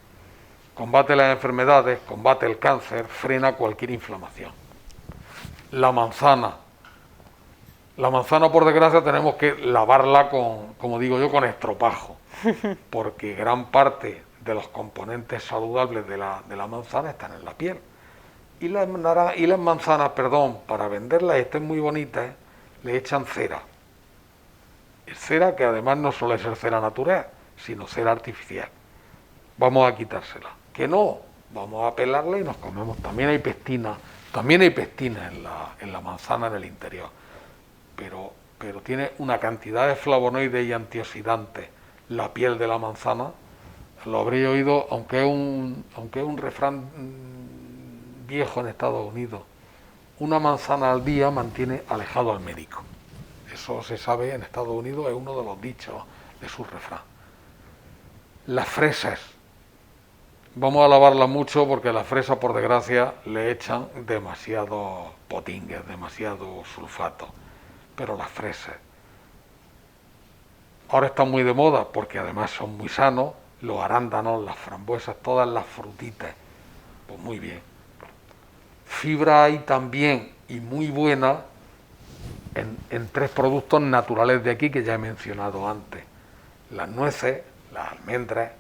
Combate las enfermedades, combate el cáncer, frena cualquier inflamación. La manzana, por desgracia, tenemos que lavarla como digo yo, con estropajo, porque gran parte de los componentes saludables de la manzana están en la piel. Y las manzanas, para venderlas, estén muy bonitas, le echan cera. Es cera que además no suele ser cera natural, sino cera artificial. Vamos a quitársela. Que no, vamos a pelarla y nos comemos. También hay pectina en la manzana en el interior. Pero tiene una cantidad de flavonoides y antioxidantes la piel de la manzana. Lo habréis oído, aunque es un refrán viejo en Estados Unidos. Una manzana al día mantiene alejado al médico. Eso se sabe en Estados Unidos, es uno de los dichos de su refrán. Las fresas. Vamos a lavarlas mucho porque las fresas, por desgracia, le echan demasiados potingues, demasiado sulfato. Pero las fresas. Ahora están muy de moda porque además son muy sanos. Los arándanos, las frambuesas, todas las frutitas. Pues muy bien. Fibra hay también y muy buena en 3 productos naturales de aquí que ya he mencionado antes. Las nueces, las almendras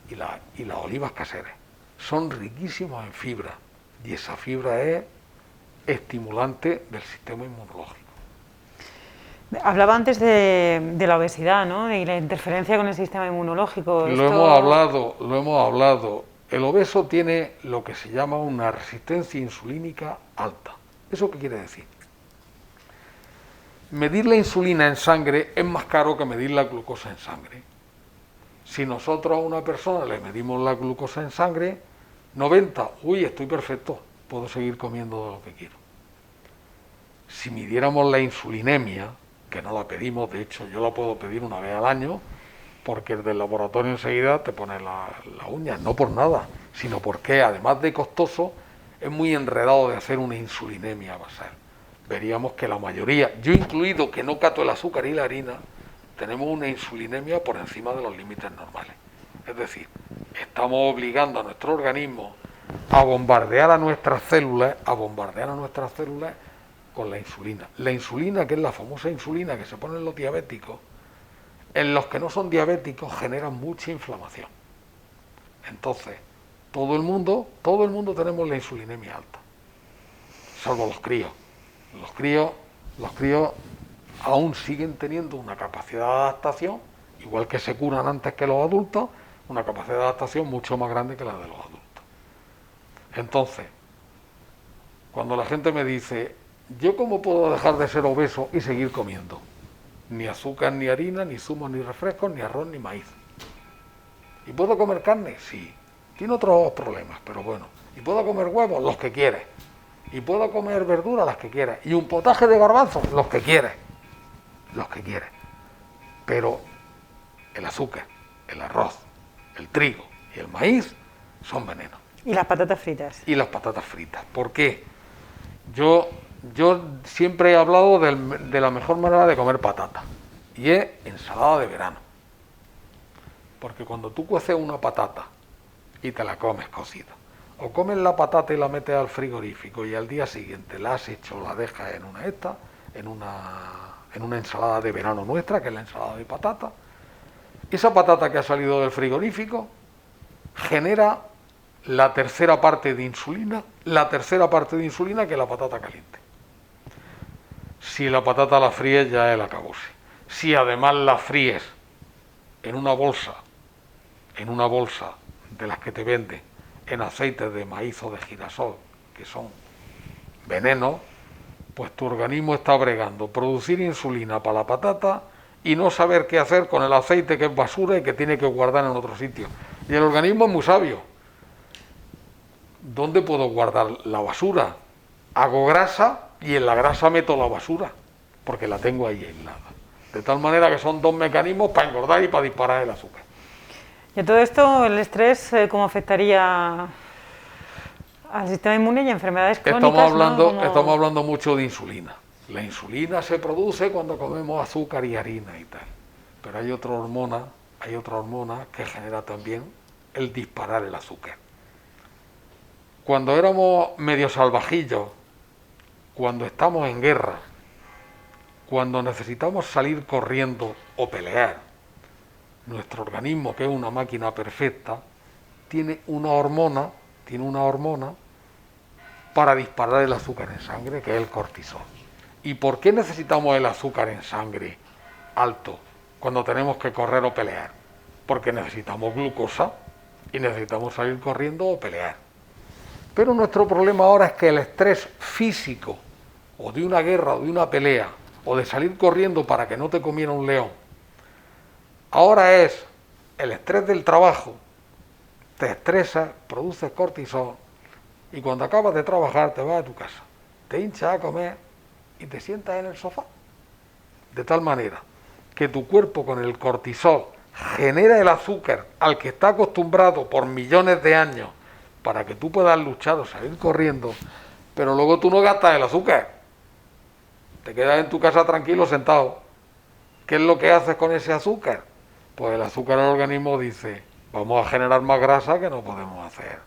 y las olivas caseras. Son riquísimos en fibra y esa fibra es estimulante del sistema inmunológico. Hablaba antes de la obesidad, ¿no? Y la interferencia con el sistema inmunológico. Lo hemos hablado. El obeso tiene lo que se llama una resistencia insulínica alta. ¿Eso qué quiere decir? Medir la insulina en sangre es más caro que medir la glucosa en sangre. Si nosotros a una persona le medimos la glucosa en sangre, 90, uy, estoy perfecto, puedo seguir comiendo de lo que quiero. Si midiéramos la insulinemia, que no la pedimos, de hecho yo la puedo pedir una vez al año, porque el del laboratorio enseguida te pone las uñas, no por nada, sino porque además de costoso, es muy enredado de hacer una insulinemia basal. Veríamos que la mayoría, yo incluido que no cato el azúcar y la harina, tenemos una insulinemia por encima de los límites normales. Es decir, estamos obligando a nuestro organismo a bombardear a nuestras células con la insulina. La insulina, que es la famosa insulina que se ponen los diabéticos, en los que no son diabéticos genera mucha inflamación. Entonces, todo el mundo tenemos la insulinemia alta, salvo los críos. Los críos aún siguen teniendo una capacidad de adaptación, igual que se curan antes que los adultos, una capacidad de adaptación mucho más grande que la de los adultos. Entonces, cuando la gente me dice, ¿yo cómo puedo dejar de ser obeso y seguir comiendo? Ni azúcar, ni harina, ni zumos, ni refrescos, ni arroz, ni maíz. ¿Y puedo comer carne? Sí. Tiene otros problemas, pero bueno. ¿Y puedo comer huevos? Los que quieres. ¿Y puedo comer verduras? Las que quieres. ¿Y un potaje de garbanzos? Los que quieres. Los que quieres. Pero el azúcar, el arroz, el trigo y el maíz son venenos. ¿Y las patatas fritas? Y las patatas fritas. ¿Por qué? Yo siempre he hablado de la mejor manera de comer patata, y es ensalada de verano. Porque cuando tú cueces una patata y te la comes cocida, o comes la patata y la metes al frigorífico y al día siguiente la has hecho, la dejas en una ensalada de verano nuestra, que es la ensalada de patata, esa patata que ha salido del frigorífico genera la tercera parte de insulina que la patata caliente. Si la patata la fríes, ya es el acabose. Si además la fríes en una bolsa de las que te venden en aceite de maíz o de girasol, que son venenos, pues tu organismo está bregando producir insulina para la patata y no saber qué hacer con el aceite, que es basura y que tiene que guardar en otro sitio. Y el organismo es muy sabio. ¿Dónde puedo guardar la basura? Hago grasa y en la grasa meto la basura, porque la tengo ahí aislada. De tal manera que son 2 mecanismos para engordar y para disparar el azúcar. Y a todo esto, ¿el estrés cómo afectaría al sistema inmune y a enfermedades crónicas? Estamos hablando mucho de insulina. La insulina se produce cuando comemos azúcar y harina y tal. Pero hay otra hormona que genera también el disparar el azúcar. Cuando éramos medio salvajillos, cuando estamos en guerra, cuando necesitamos salir corriendo o pelear, nuestro organismo, que es una máquina perfecta, tiene una hormona para disparar el azúcar en sangre, que es el cortisol. ¿Y por qué necesitamos el azúcar en sangre alto cuando tenemos que correr o pelear? Porque necesitamos glucosa y necesitamos salir corriendo o pelear. Pero nuestro problema ahora es que el estrés físico, o de una guerra, o de una pelea, o de salir corriendo para que no te comiera un león, ahora es el estrés del trabajo, te estresas, produces cortisol, y cuando acabas de trabajar te vas a tu casa, te hinchas a comer y te sientas en el sofá. De tal manera que tu cuerpo con el cortisol genera el azúcar al que está acostumbrado por millones de años para que tú puedas luchar o salir corriendo, pero luego tú no gastas el azúcar. Te quedas en tu casa tranquilo sentado. ¿Qué es lo que haces con ese azúcar? Pues el azúcar en el organismo dice, vamos a generar más grasa que no podemos hacer.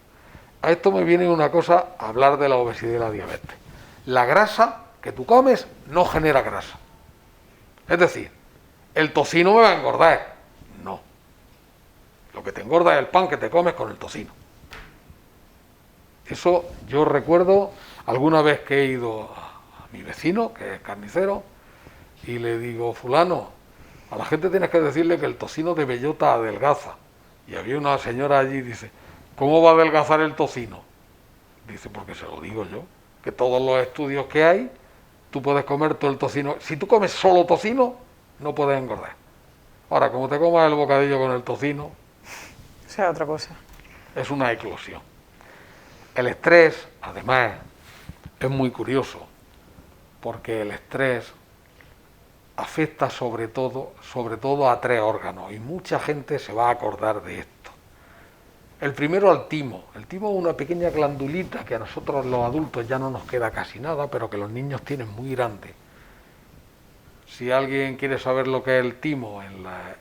A esto me viene una cosa, hablar de la obesidad y la diabetes. La grasa que tú comes no genera grasa. Es decir, el tocino me va a engordar. No. Lo que te engorda es el pan que te comes con el tocino. Eso yo recuerdo alguna vez que he ido a mi vecino, que es carnicero, y le digo, fulano, a la gente tienes que decirle que el tocino de bellota adelgaza. Y había una señora allí y dice, ¿cómo va a adelgazar el tocino? Dice, porque se lo digo yo, que todos los estudios que hay, tú puedes comer todo el tocino. Si tú comes solo tocino, no puedes engordar. Ahora, como te comas el bocadillo con el tocino, O sea, otra cosa. es una eclosión. El estrés, además, es muy curioso, porque el estrés afecta sobre todo a 3 órganos, y mucha gente se va a acordar de esto. El primero, al timo. El timo es una pequeña glandulita que a nosotros los adultos ya no nos queda casi nada, pero que los niños tienen muy grande. Si alguien quiere saber lo que es el timo en la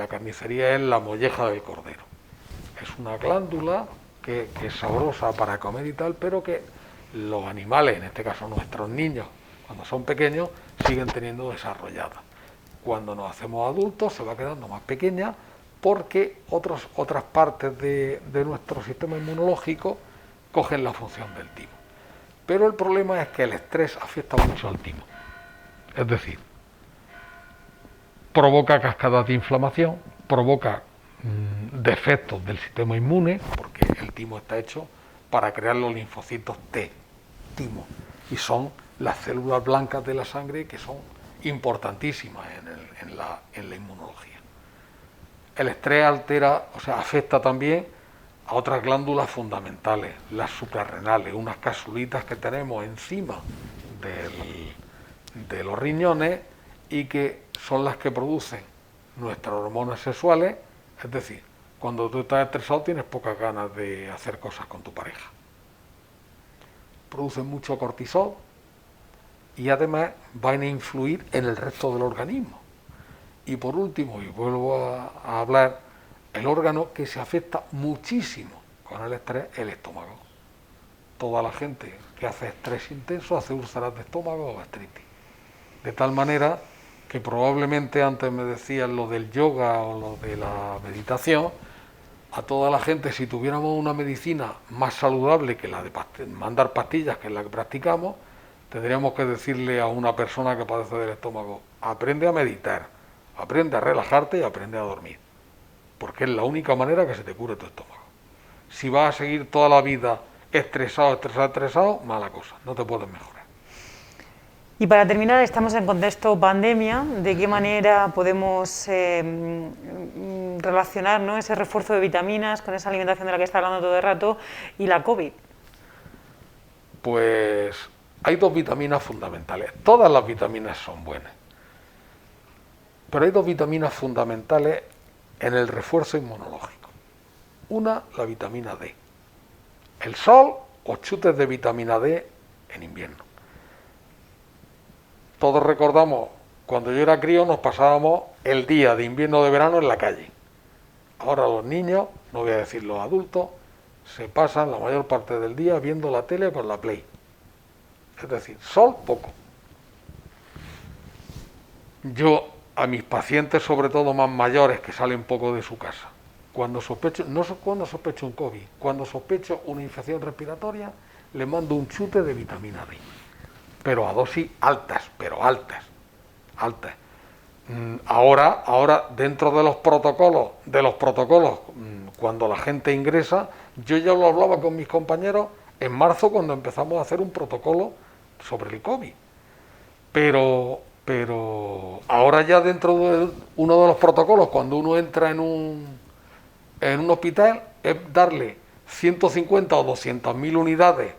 carnicería, es la molleja del cordero. Es una glándula que es sabrosa para comer y tal, pero que los animales, en este caso nuestros niños, cuando son pequeños, siguen teniendo desarrollada. Cuando nos hacemos adultos se va quedando más pequeña porque otras partes de nuestro sistema inmunológico cogen la función del timo. Pero el problema es que el estrés afecta mucho al timo. Es decir, provoca cascadas de inflamación, provoca defectos del sistema inmune, porque el timo está hecho para crear los linfocitos T, timo, y son las células blancas de la sangre que son importantísimas en la inmunología. El estrés afecta también a otras glándulas fundamentales, las suprarrenales, unas capsulitas que tenemos encima de los riñones y que son las que producen nuestras hormonas sexuales. Es decir, cuando tú estás estresado tienes pocas ganas de hacer cosas con tu pareja. Producen mucho cortisol y además van a influir en el resto del organismo. Y por último, y vuelvo a hablar, el órgano que se afecta muchísimo con el estrés, el estómago. Toda la gente que hace estrés intenso hace úlceras de estómago o gastritis. De tal manera que probablemente antes me decían lo del yoga o lo de la meditación, a toda la gente, si tuviéramos una medicina más saludable que la de mandar pastillas, que es la que practicamos, tendríamos que decirle a una persona que padece del estómago, aprende a meditar, aprende a relajarte y aprende a dormir, porque es la única manera que se te cure tu estómago. Si vas a seguir toda la vida estresado, mala cosa, no te puedes mejorar. Y para terminar, estamos en contexto pandemia. ¿De qué manera podemos relacionar, ¿no?, ese refuerzo de vitaminas con esa alimentación de la que está hablando todo el rato y la COVID? Pues hay 2 vitaminas fundamentales. Todas las vitaminas son buenas, pero hay 2 vitaminas fundamentales en el refuerzo inmunológico. Una, la vitamina D. El sol o chutes de vitamina D en invierno. Todos recordamos, cuando yo era crío nos pasábamos el día de invierno o de verano en la calle. Ahora los niños, no voy a decir los adultos, se pasan la mayor parte del día viendo la tele con la Play. Es decir, sol poco. Yo a mis pacientes, sobre todo más mayores, que salen poco de su casa, cuando sospecho, no cuando sospecho un COVID, cuando sospecho una infección respiratoria, le mando un chute de vitamina D, pero a dosis altas, pero altas. Ahora dentro de los protocolos, cuando la gente ingresa, yo ya lo hablaba con mis compañeros en marzo cuando empezamos a hacer un protocolo sobre el COVID. Pero ahora ya dentro de uno de los protocolos, cuando uno entra en un hospital, es darle 150 o 200.000 unidades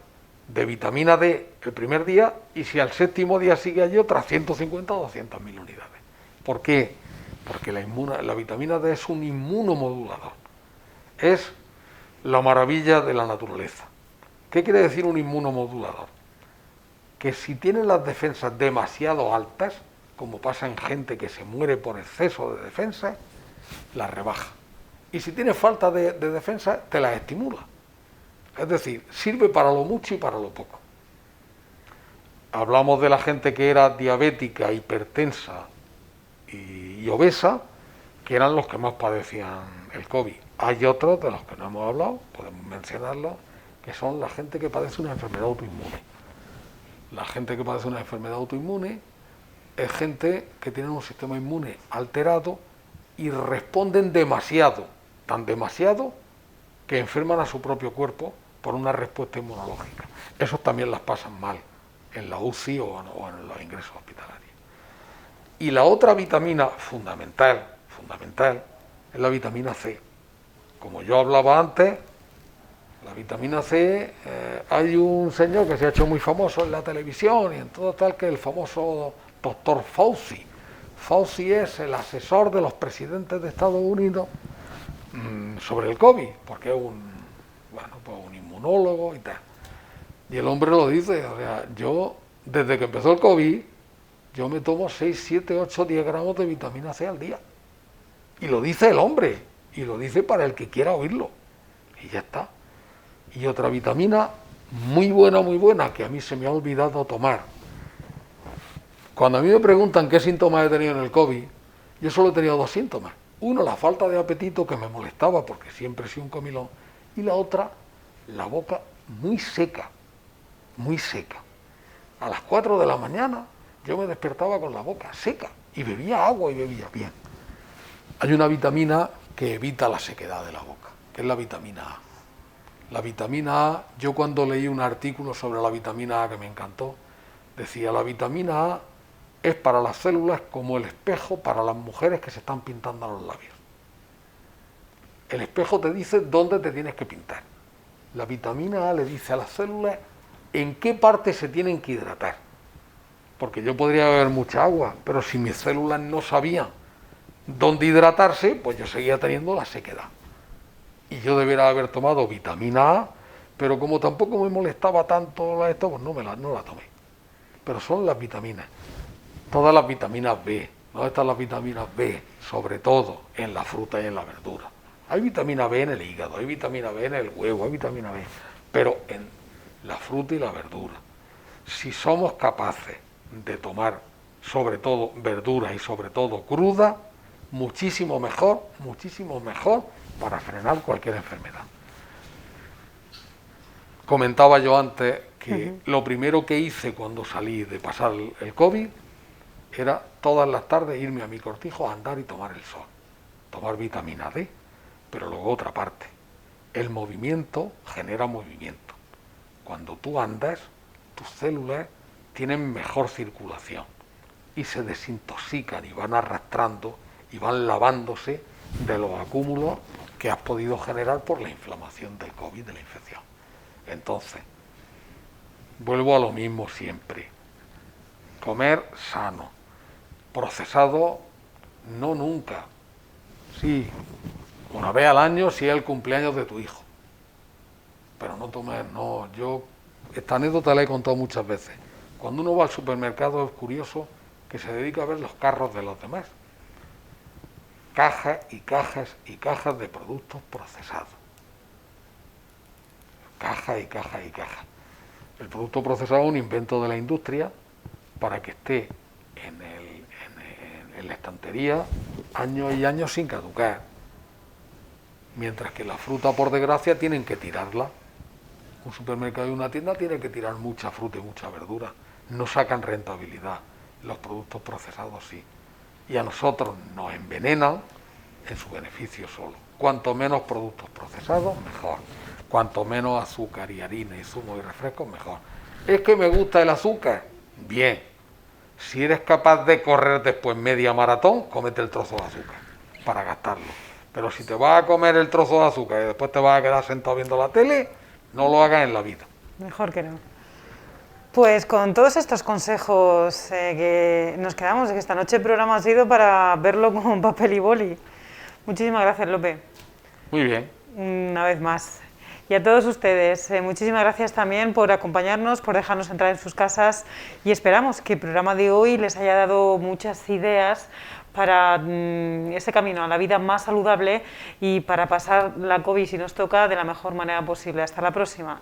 de vitamina D el primer día, y si al séptimo día sigue allí, otras 150 o 200.000 unidades. ¿Por qué? Porque la vitamina D es un inmunomodulador. Es la maravilla de la naturaleza. ¿Qué quiere decir un inmunomodulador? Que si tiene las defensas demasiado altas, como pasa en gente que se muere por exceso de defensa, las rebaja. Y si tiene falta de defensa, te las estimula. Es decir, sirve para lo mucho y para lo poco. Hablamos de la gente que era diabética, hipertensa y obesa, que eran los que más padecían el COVID. Hay otros de los que no hemos hablado, podemos mencionarlos, que son la gente que padece una enfermedad autoinmune. La gente que padece una enfermedad autoinmune es gente que tiene un sistema inmune alterado y responden demasiado, tan demasiado que enferman a su propio cuerpo por una respuesta inmunológica. Esos también las pasan mal en la UCI o en los ingresos hospitalarios. Y la otra vitamina fundamental, es la vitamina C. Como yo hablaba antes, la vitamina C, hay un señor que se ha hecho muy famoso en la televisión y en todo tal, que es el famoso doctor Fauci. Fauci es el asesor de los presidentes de Estados Unidos sobre el COVID, porque es un inmunólogo y tal. Y el hombre lo dice, o sea, yo, desde que empezó el COVID, yo me tomo 6, 7, 8, 10 gramos de vitamina C al día. Y lo dice el hombre, y lo dice para el que quiera oírlo. Y ya está. Y otra vitamina muy buena, que a mí se me ha olvidado tomar. Cuando a mí me preguntan qué síntomas he tenido en el COVID, yo solo he tenido 2 síntomas. Uno, la falta de apetito, que me molestaba porque siempre he sido un comilón. Y la otra, la boca muy seca. A las 4 de la mañana yo me despertaba con la boca seca y bebía agua y bebía bien. Hay una vitamina que evita la sequedad de la boca, que es la vitamina A. La vitamina A, yo cuando leí un artículo sobre la vitamina A que me encantó, decía: la vitamina A es para las células como el espejo para las mujeres que se están pintando los labios. El espejo te dice dónde te tienes que pintar. La vitamina A le dice a las células en qué parte se tienen que hidratar. Porque yo podría beber mucha agua, pero si mis células no sabían dónde hidratarse, pues yo seguía teniendo la sequedad. Y yo debería haber tomado vitamina A, pero como tampoco me molestaba tanto esto, pues no la tomé. Pero son las vitaminas. Todas las vitaminas B. ¿Dónde están las vitaminas B? Sobre todo en la fruta y en la verdura. Hay vitamina B en el hígado, hay vitamina B en el huevo, hay vitamina B, pero en la fruta y la verdura. Si somos capaces de tomar sobre todo verduras y sobre todo cruda, muchísimo mejor para frenar cualquier enfermedad. Comentaba yo antes que lo primero que hice cuando salí de pasar el COVID era todas las tardes irme a mi cortijo a andar y tomar el sol, tomar vitamina D. Pero luego otra parte, el movimiento genera movimiento. Cuando tú andas, tus células tienen mejor circulación y se desintoxican y van arrastrando y van lavándose de los acúmulos que has podido generar por la inflamación del COVID, de la infección. Entonces, vuelvo a lo mismo siempre. Comer sano. Procesado, no nunca. Sí, una vez al año si es el cumpleaños de tu hijo. Pero yo esta anécdota la he contado muchas veces. Cuando uno va al supermercado es curioso que se dedica a ver los carros de los demás. Cajas y cajas y cajas de productos procesados. Cajas y cajas y cajas. El producto procesado es un invento de la industria para que esté en la estantería años y años sin caducar. Mientras que la fruta, por desgracia, tienen que tirarla Un supermercado y una tienda tiene que tirar mucha fruta y mucha verdura. No sacan rentabilidad. Los productos procesados sí. Y a nosotros nos envenenan en su beneficio solo. Cuanto menos productos procesados, mejor. Cuanto menos azúcar y harina y zumo y refrescos, mejor. ¿Es que me gusta el azúcar? Bien. Si eres capaz de correr después media maratón, cómete el trozo de azúcar para gastarlo. Pero si te vas a comer el trozo de azúcar y después te vas a quedar sentado viendo la tele, no lo hagas en la vida. Mejor que no. Pues con todos estos consejos que nos quedamos, que esta noche el programa ha sido para verlo con papel y boli. Muchísimas gracias, Lope. Muy bien. Una vez más. Y a todos ustedes, muchísimas gracias también por acompañarnos, por dejarnos entrar en sus casas y esperamos que el programa de hoy les haya dado muchas ideas para ese camino a la vida más saludable y para pasar la COVID si nos toca de la mejor manera posible. Hasta la próxima.